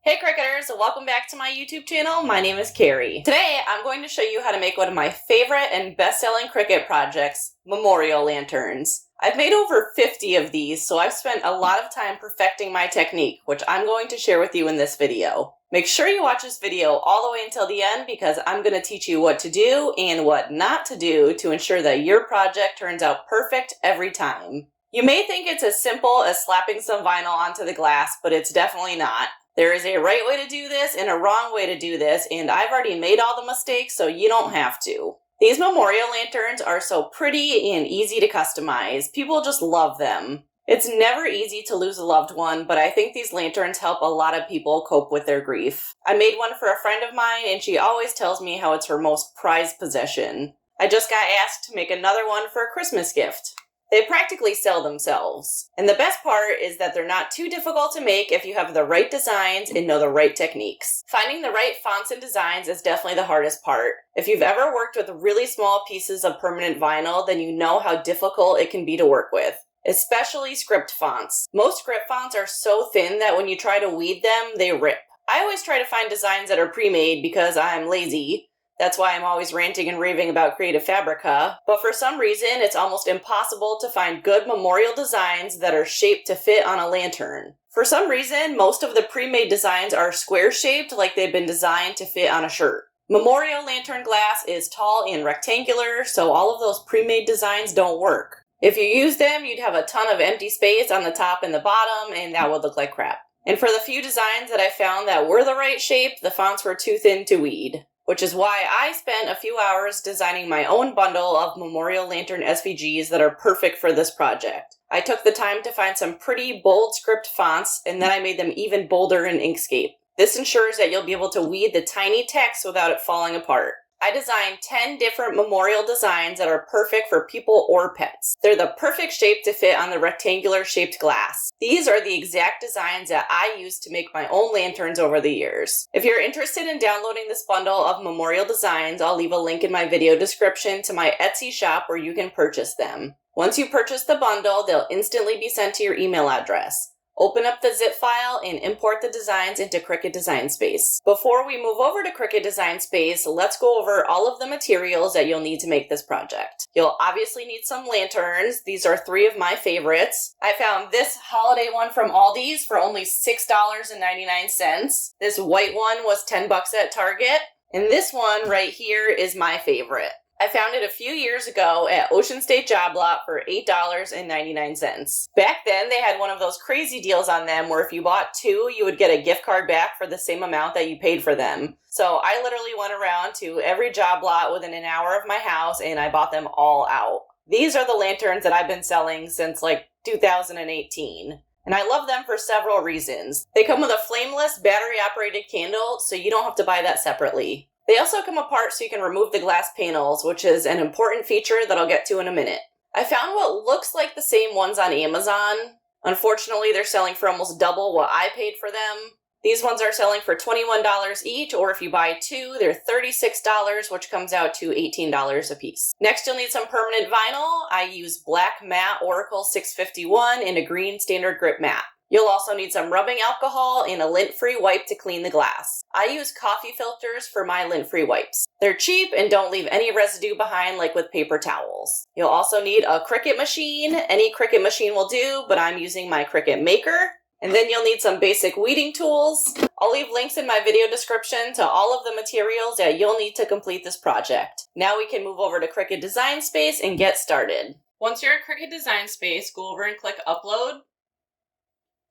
Hey Cricketers, welcome back to my YouTube channel. My name is Kerri. Today I'm going to show you how to make one of my favorite and best-selling Cricut projects, Memorial Lanterns. I've made over 50 of these, so I've spent a lot of time perfecting my technique, which I'm going to share with you in this video. Make sure you watch this video all the way until the end because I'm going to teach you what to do and what not to do to ensure that your project turns out perfect every time. You may think it's as simple as slapping some vinyl onto the glass, but it's definitely not. There is a right way to do this and a wrong way to do this, and I've already made all the mistakes, so you don't have to. These memorial lanterns are so pretty and easy to customize. People just love them. It's never easy to lose a loved one, but I think these lanterns help a lot of people cope with their grief. I made one for a friend of mine, and she always tells me how it's her most prized possession. I just got asked to make another one for a Christmas gift. They practically sell themselves. And the best part is that they're not too difficult to make if you have the right designs and know the right techniques. Finding the right fonts and designs is definitely the hardest part. If you've ever worked with really small pieces of permanent vinyl, then you know how difficult it can be to work with. Especially script fonts. Most script fonts are so thin that when you try to weed them, they rip. I always try to find designs that are pre-made because I'm lazy. That's why I'm always ranting and raving about Creative Fabrica, but for some reason it's almost impossible to find good memorial designs that are shaped to fit on a lantern. For some reason, most of the pre-made designs are square-shaped like they've been designed to fit on a shirt. Memorial lantern glass is tall and rectangular, so all of those pre-made designs don't work. If you use them, you'd have a ton of empty space on the top and the bottom, and that would look like crap. And for the few designs that I found that were the right shape, the fonts were too thin to weed. Which is why I spent a few hours designing my own bundle of Memorial Lantern SVGs that are perfect for this project. I took the time to find some pretty bold script fonts, and then I made them even bolder in Inkscape. This ensures that you'll be able to weed the tiny text without it falling apart. I designed 10 different memorial designs that are perfect for people or pets. They're the perfect shape to fit on the rectangular shaped glass. These are the exact designs that I used to make my own lanterns over the years. If you're interested in downloading this bundle of memorial designs, I'll leave a link in my video description to my Etsy shop where you can purchase them. Once you purchase the bundle, they'll instantly be sent to your email address. Open up the zip file and import the designs into Cricut Design Space. Before we move over to Cricut Design Space, let's go over all of the materials that you'll need to make this project. You'll obviously need some lanterns. These are 3 of my favorites. I found this holiday one from Aldi's for only $6.99. This white one was $10 at Target. And this one right here is my favorite. I found it a few years ago at Ocean State Job Lot for $8.99. Back then, they had one of those crazy deals on them where if you bought 2, you would get a gift card back for the same amount that you paid for them. So I literally went around to every job lot within an hour of my house and I bought them all out. These are the lanterns that I've been selling since like 2018. And I love them for several reasons. They come with a flameless battery-operated candle, so you don't have to buy that separately. They also come apart so you can remove the glass panels, which is an important feature that I'll get to in a minute. I found what looks like the same ones on Amazon. Unfortunately, they're selling for almost double what I paid for them. These ones are selling for $21 each, or if you buy 2, they're $36, which comes out to $18 a piece. Next, you'll need some permanent vinyl. I use black matte Oracle 651 and a green standard grip matte. You'll also need some rubbing alcohol and a lint-free wipe to clean the glass. I use coffee filters for my lint-free wipes. They're cheap and don't leave any residue behind like with paper towels. You'll also need a Cricut machine. Any Cricut machine will do, but I'm using my Cricut Maker. And then you'll need some basic weeding tools. I'll leave links in my video description to all of the materials that you'll need to complete this project. Now we can move over to Cricut Design Space and get started. Once you're at Cricut Design Space, go over and click Upload.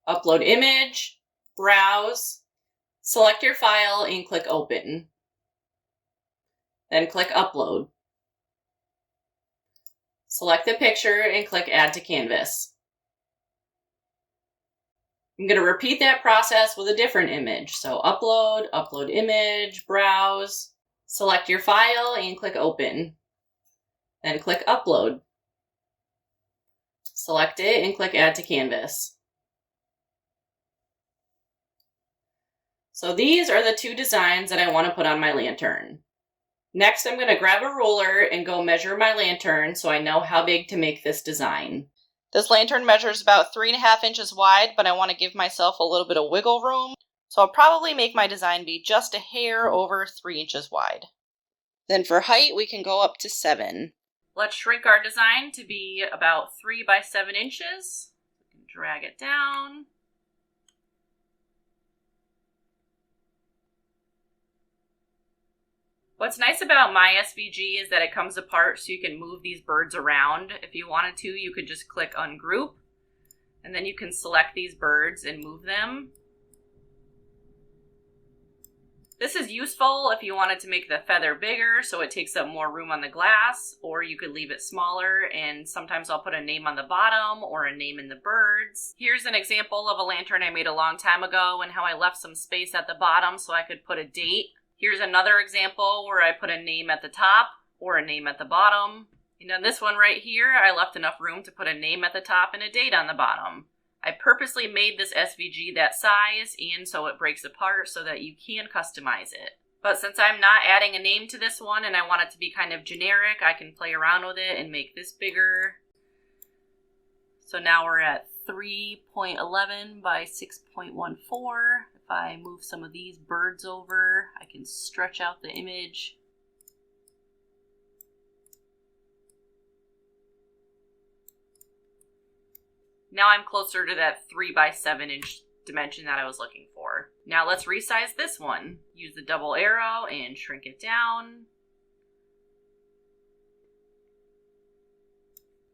Upload image, browse, select your file and click open. Then click upload. Select the picture and click add to canvas. I'm going to repeat that process with a different image. So upload, upload image, browse, select your file and click open. Then click upload. Select it and click add to canvas. So these are the 2 designs that I want to put on my lantern. Next, I'm going to grab a ruler and go measure my lantern so I know how big to make this design. This lantern measures about 3.5 inches wide, but I want to give myself a little bit of wiggle room. So I'll probably make my design be just a hair over 3 inches wide. Then for height, we can go up to 7. Let's shrink our design to be about 3 by 7 inches. We can drag it down. What's nice about my SVG is that it comes apart so you can move these birds around. If you wanted to, you could just click ungroup, and then you can select these birds and move them. This is useful if you wanted to make the feather bigger so it takes up more room on the glass, or you could leave it smaller, and sometimes I'll put a name on the bottom or a name in the birds. Here's an example of a lantern I made a long time ago and how I left some space at the bottom so I could put a date. Here's another example where I put a name at the top or a name at the bottom. And on this one right here, I left enough room to put a name at the top and a date on the bottom. I purposely made this SVG that size and so it breaks apart so that you can customize it. But since I'm not adding a name to this one and I want it to be kind of generic, I can play around with it and make this bigger. So now we're at 3.11 by 6.14. If I move some of these birds over, I can stretch out the image. Now I'm closer to that 3 by 7 inch dimension that I was looking for. Now let's resize this one. Use the double arrow and shrink it down.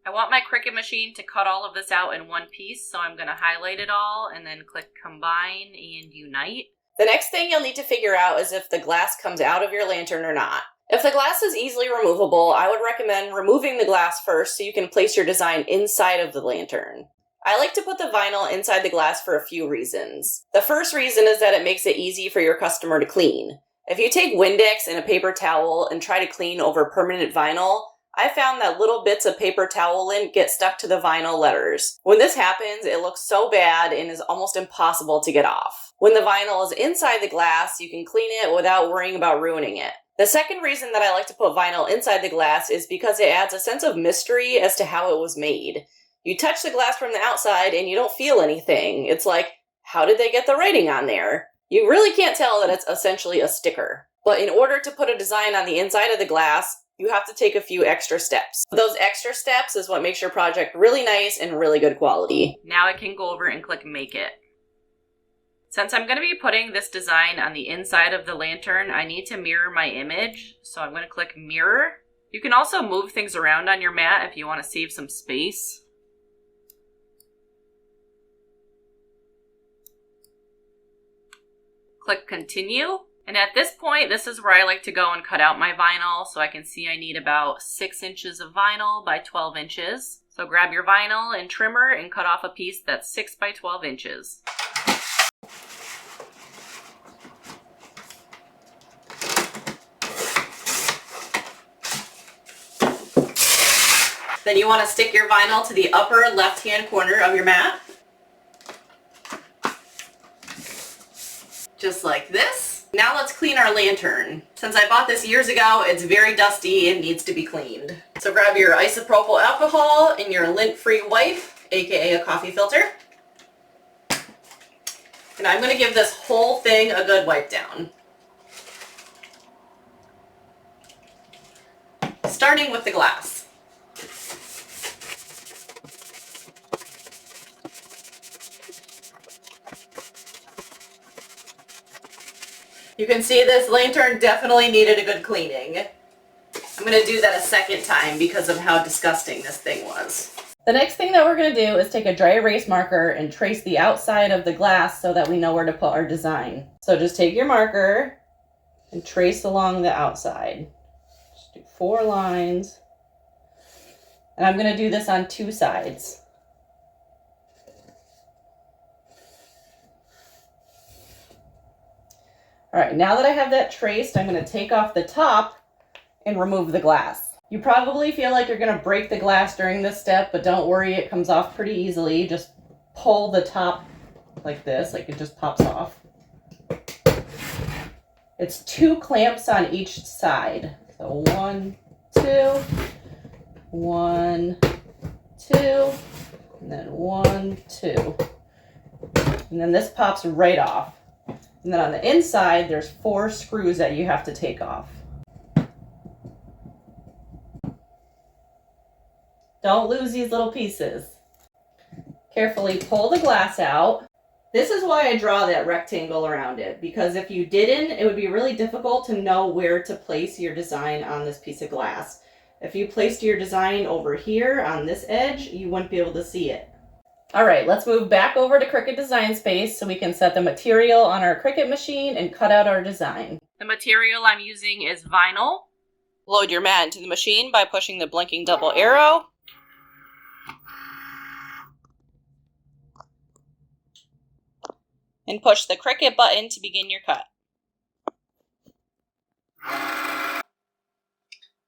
I want my Cricut machine to cut all of this out in one piece, so I'm going to highlight it all and then click Combine and Unite. The next thing you'll need to figure out is if the glass comes out of your lantern or not. If the glass is easily removable, I would recommend removing the glass first so you can place your design inside of the lantern. I like to put the vinyl inside the glass for a few reasons. The first reason is that it makes it easy for your customer to clean. If you take Windex and a paper towel and try to clean over permanent vinyl, I found that little bits of paper towel lint get stuck to the vinyl letters. When this happens, it looks so bad and is almost impossible to get off. When the vinyl is inside the glass, you can clean it without worrying about ruining it. The second reason that I like to put vinyl inside the glass is because it adds a sense of mystery as to how it was made. You touch the glass from the outside and you don't feel anything. It's like, how did they get the writing on there? You really can't tell that it's essentially a sticker. But in order to put a design on the inside of the glass, you have to take a few extra steps. Those extra steps is what makes your project really nice and really good quality. Now I can go over and click Make It. Since I'm going to be putting this design on the inside of the lantern, I need to mirror my image. So I'm going to click Mirror. You can also move things around on your mat if you want to save some space. Click Continue. And at this point, this is where I like to go and cut out my vinyl, so I can see I need about 6 inches of vinyl by 12 inches. So grab your vinyl and trimmer and cut off a piece that's 6 by 12 inches. Then you want to stick your vinyl to the upper left-hand corner of your mat. Just like this. Now let's clean our lantern. Since I bought this years ago, it's very dusty and needs to be cleaned. So grab your isopropyl alcohol and your lint-free wipe, aka a coffee filter. And I'm going to give this whole thing a good wipe down. Starting with the glass. You can see this lantern definitely needed a good cleaning. I'm going to do that a second time because of how disgusting this thing was. The next thing that we're going to do is take a dry erase marker and trace the outside of the glass so that we know where to put our design. So just take your marker and trace along the outside. Just do 4 lines. And I'm going to do this on 2 sides. All right, now that I have that traced, I'm going to take off the top and remove the glass. You probably feel like you're going to break the glass during this step, but don't worry, it comes off pretty easily. Just pull the top like this, like it just pops off. It's 2 clamps on each side. So 1, 2, 1, 2, and then 1, 2. And then this pops right off. And then on the inside, there's 4 screws that you have to take off. Don't lose these little pieces. Carefully pull the glass out. This is why I draw that rectangle around it, because if you didn't, it would be really difficult to know where to place your design on this piece of glass. If you placed your design over here on this edge, you wouldn't be able to see it. All right, let's move back over to Cricut Design Space so we can set the material on our Cricut machine and cut out our design. The material I'm using is vinyl. Load your mat into the machine by pushing the blinking double arrow. And push the Cricut button to begin your cut.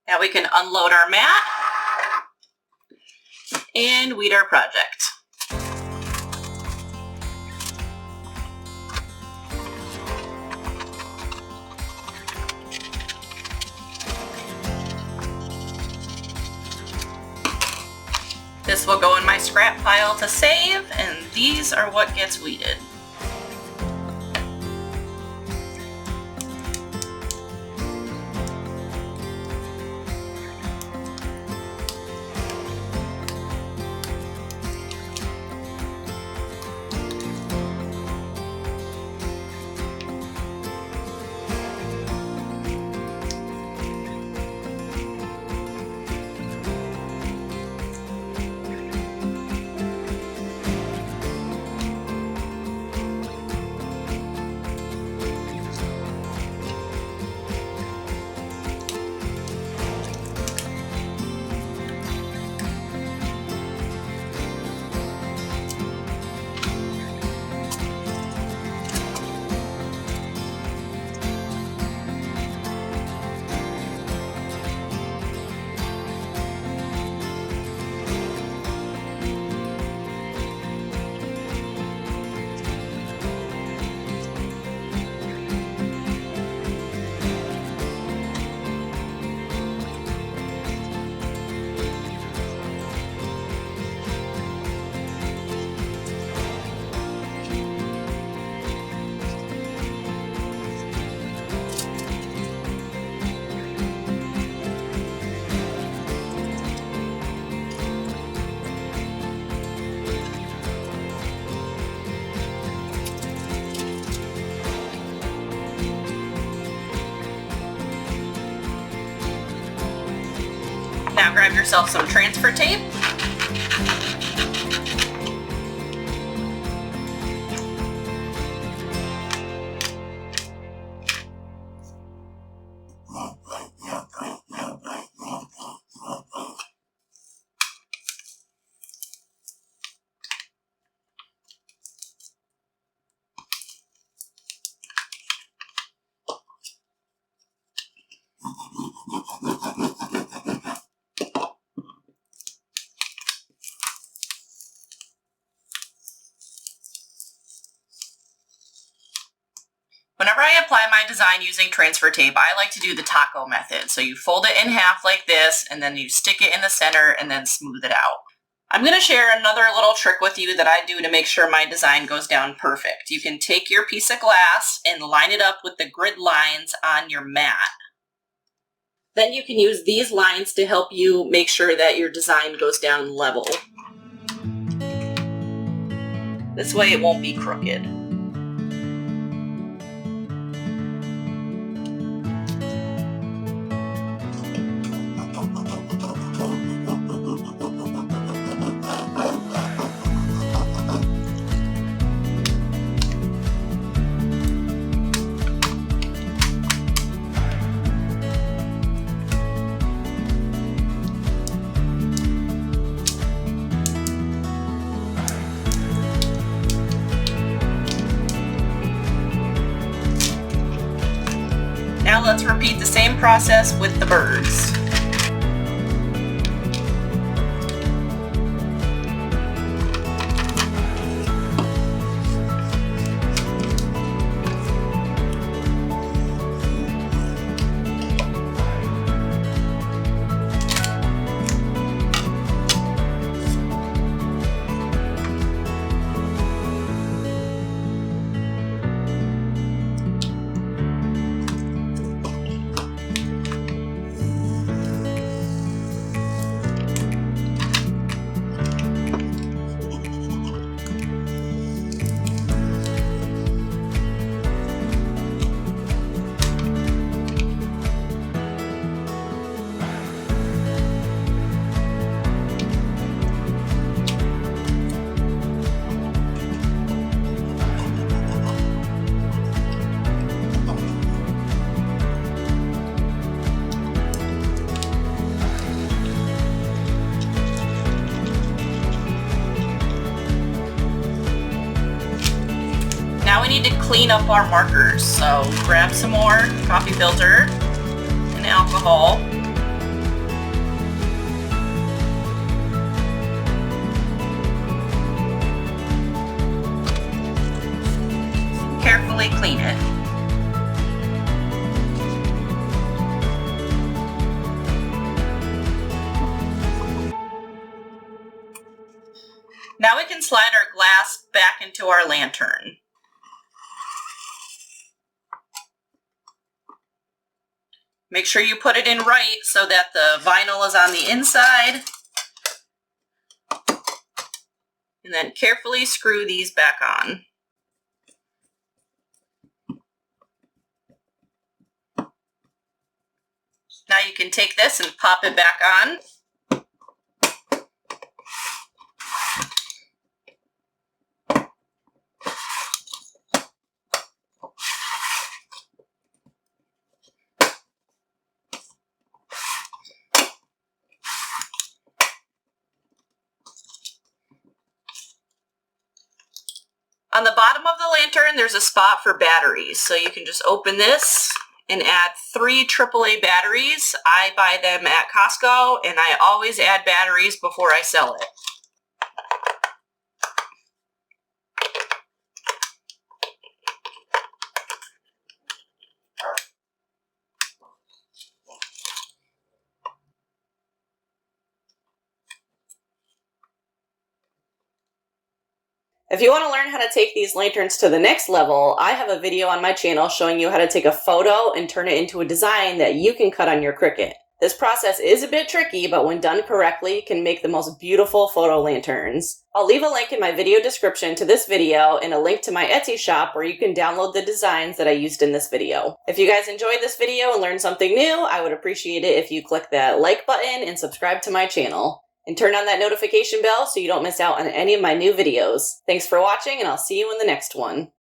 Now we can unload our mat and weed our project. This will go in my scrap pile to save, and these are what gets weeded. Now grab yourself some transfer tape. Whenever I apply my design using transfer tape, I like to do the taco method. So you fold it in half like this, and then you stick it in the center and then smooth it out. I'm going to share another little trick with you that I do to make sure my design goes down perfect. You can take your piece of glass and line it up with the grid lines on your mat. Then you can use these lines to help you make sure that your design goes down level. This way it won't be crooked. Now let's repeat the same process with the birds. clean up our markers. So grab some more coffee filter and alcohol. Carefully clean it. Now we can slide our glass back into our lantern. Make sure you put it in right so that the vinyl is on the inside. And then carefully screw these back on. Now you can take this and pop it back on. On the bottom of the lantern, there's a spot for batteries. So you can just open this and add 3 AAA batteries. I buy them at Costco, and I always add batteries before I sell it. If you want to learn how to take these lanterns to the next level, I have a video on my channel showing you how to take a photo and turn it into a design that you can cut on your Cricut. This process is a bit tricky, but when done correctly, can make the most beautiful photo lanterns. I'll leave a link in my video description to this video and a link to my Etsy shop where you can download the designs that I used in this video. If you guys enjoyed this video and learned something new, I would appreciate it if you click that like button and subscribe to my channel. And turn on that notification bell so you don't miss out on any of my new videos. Thanks for watching, and I'll see you in the next one.